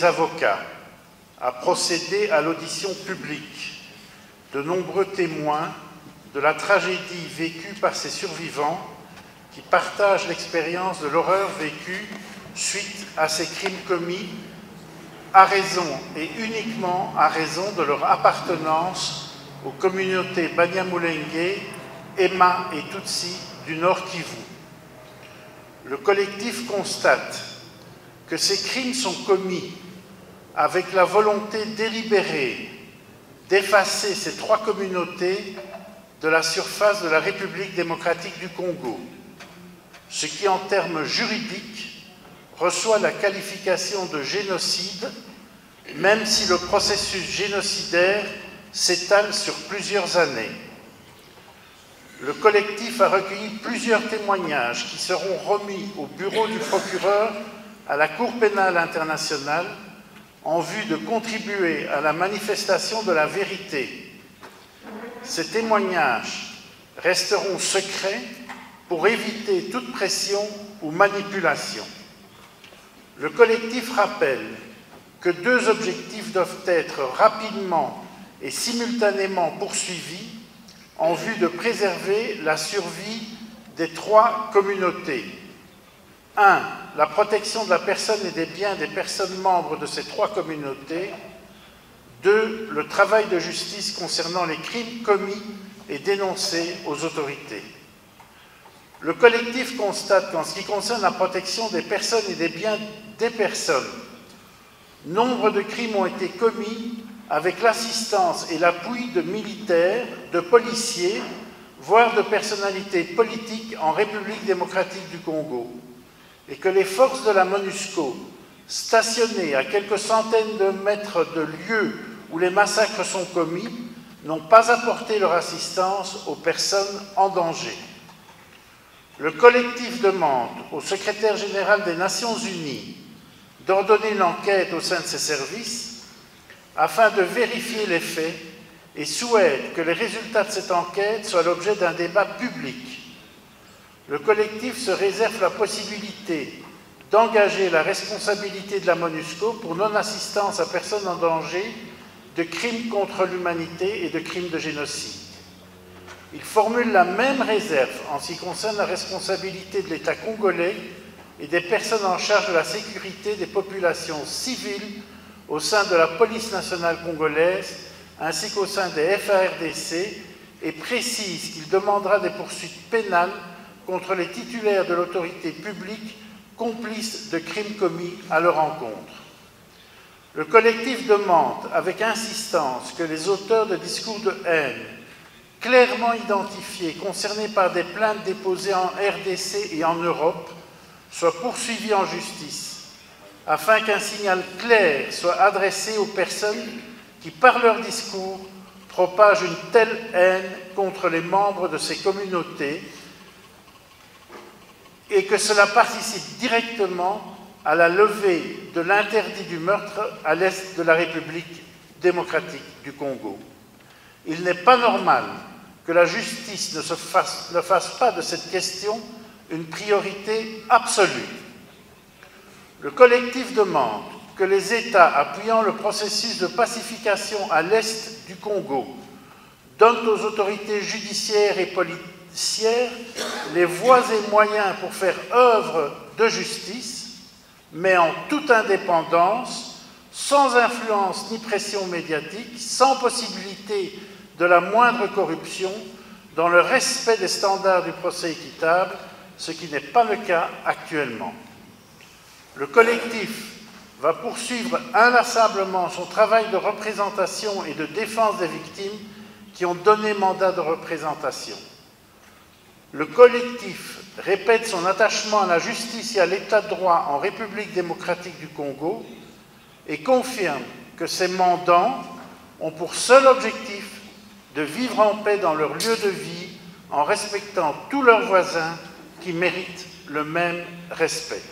des avocats a procédé à l'audition publique de nombreux témoins de la tragédie vécue par ces survivants qui partagent l'expérience de l'horreur vécue suite à ces crimes commis à raison et uniquement à raison de leur appartenance aux communautés Banyamulenge, Emma et Tutsi du Nord Kivu. Le collectif constate que ces crimes sont commis avec la volonté délibérée d'effacer ces trois communautés de la surface de la République démocratique du Congo, ce qui, en termes juridiques, reçoit la qualification de génocide, même si le processus génocidaire s'étale sur plusieurs années. Le collectif a recueilli plusieurs témoignages qui seront remis au bureau du procureur à la Cour pénale internationale en vue de contribuer à la manifestation de la vérité. Ces témoignages resteront secrets pour éviter toute pression ou manipulation. Le collectif rappelle que deux objectifs doivent être rapidement et simultanément poursuivis en vue de préserver la survie des trois communautés. 1. La protection de la personne et des biens des personnes membres de ces trois communautés. 2. Le travail de justice concernant les crimes commis et dénoncés aux autorités. Le collectif constate qu'en ce qui concerne la protection des personnes et des biens des personnes, nombre de crimes ont été commis avec l'assistance et l'appui de militaires, de policiers, voire de personnalités politiques en République démocratique du Congo, et que les forces de la MONUSCO, stationnées à quelques centaines de mètres de lieux où les massacres sont commis, n'ont pas apporté leur assistance aux personnes en danger. Le collectif demande au secrétaire général des Nations Unies d'ordonner une enquête au sein de ses services afin de vérifier les faits et souhaite que les résultats de cette enquête soient l'objet d'un débat public. Le collectif se réserve la possibilité d'engager la responsabilité de la MONUSCO pour non-assistance à personne en danger de crimes contre l'humanité et de crimes de génocide. Il formule la même réserve en ce qui concerne la responsabilité de l'État congolais et des personnes en charge de la sécurité des populations civiles au sein de la police nationale congolaise ainsi qu'au sein des FARDC et précise qu'il demandera des poursuites pénales contre les titulaires de l'autorité publique complices de crimes commis à leur encontre. Le collectif demande avec insistance que les auteurs de discours de haine clairement identifiés, concernés par des plaintes déposées en RDC et en Europe, soient poursuivis en justice, afin qu'un signal clair soit adressé aux personnes qui, par leur discours, propagent une telle haine contre les membres de ces communautés et que cela participe directement à la levée de l'interdit du meurtre à l'est de la République démocratique du Congo. Il n'est pas normal que la justice ne fasse pas de cette question une priorité absolue. Le collectif demande que les États appuyant le processus de pacification à l'est du Congo donnent aux autorités judiciaires et policières les voies et moyens pour faire œuvre de justice, mais en toute indépendance, sans influence ni pression médiatique, sans possibilité de la moindre corruption, dans le respect des standards du procès équitable, ce qui n'est pas le cas actuellement. Le collectif va poursuivre inlassablement son travail de représentation et de défense des victimes qui ont donné mandat de représentation. Le collectif répète son attachement à la justice et à l'état de droit en République démocratique du Congo et confirme que ses mandants ont pour seul objectif de vivre en paix dans leur lieu de vie en respectant tous leurs voisins qui méritent le même respect.